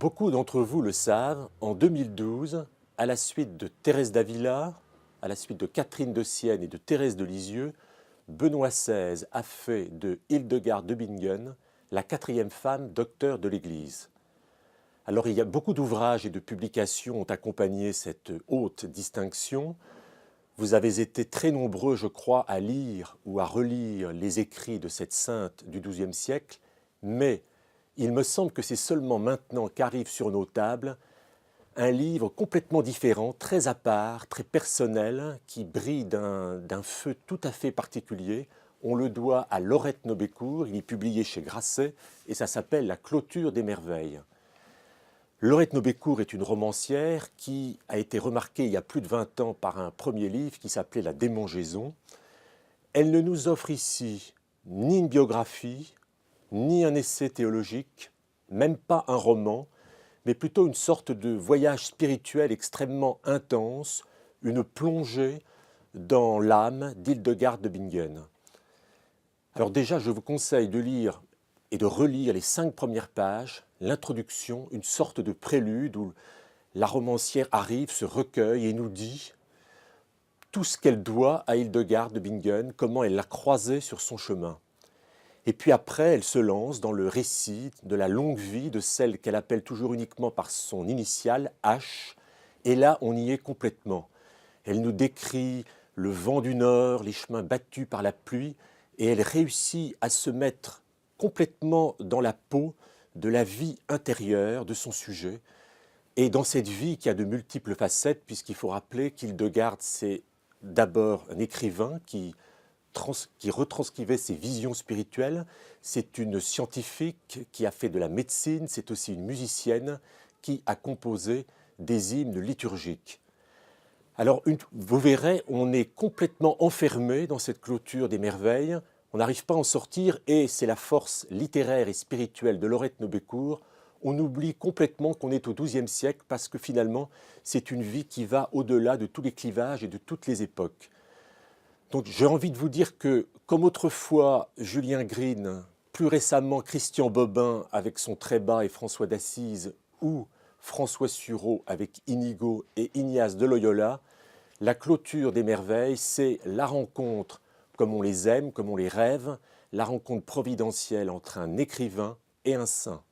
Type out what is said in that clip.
Beaucoup d'entre vous le savent, en 2012, à la suite de Thérèse d'Avila, à la suite de Catherine de Sienne et de Thérèse de Lisieux, Benoît XVI a fait de Hildegarde de Bingen la quatrième femme docteur de l'Église. Alors il y a beaucoup d'ouvrages et de publications ont accompagné cette haute distinction. Vous avez été très nombreux, je crois, à lire ou à relire les écrits de cette sainte du XIIe siècle, mais il me semble que c'est seulement maintenant qu'arrive sur nos tables un livre complètement différent, très à part, très personnel, qui brille d'un feu tout à fait particulier. On le doit à Laurette Nobécourt, il est publié chez Grasset et ça s'appelle « La clôture des merveilles ». Laurette Nobécourt est une romancière qui a été remarquée il y a plus de 20 ans par un premier livre qui s'appelait « La démangeaison ». Elle ne nous offre ici ni une biographie, ni un essai théologique, même pas un roman, mais plutôt une sorte de voyage spirituel extrêmement intense, une plongée dans l'âme d'Hildegarde de Bingen. Alors déjà, je vous conseille de lire et de relire les 5 premières pages, l'introduction, une sorte de prélude où la romancière arrive, se recueille et nous dit tout ce qu'elle doit à Hildegarde de Bingen, comment elle l'a croisée sur son chemin. Et puis après, elle se lance dans le récit de la longue vie de celle qu'elle appelle toujours uniquement par son initiale, H. Et là, on y est complètement. Elle nous décrit le vent du nord, les chemins battus par la pluie, et elle réussit à se mettre complètement dans la peau de la vie intérieure de son sujet. Et dans cette vie qui a de multiples facettes, puisqu'il faut rappeler qu'Hildegarde, c'est d'abord un écrivain qui retranscrivait ses visions spirituelles. C'est une scientifique qui a fait de la médecine, c'est aussi une musicienne qui a composé des hymnes liturgiques. Alors, vous verrez, on est complètement enfermé dans cette clôture des merveilles, on n'arrive pas à en sortir et c'est la force littéraire et spirituelle de Laurette Nobécourt. On oublie complètement qu'on est au XIIe siècle parce que finalement, c'est une vie qui va au-delà de tous les clivages et de toutes les époques. Donc j'ai envie de vous dire que, comme autrefois Julien Green, plus récemment Christian Bobin avec son Trébat et François d'Assise, ou François Sureau avec Inigo et Ignace de Loyola, la clôture des merveilles, c'est la rencontre comme on les aime, comme on les rêve, la rencontre providentielle entre un écrivain et un saint.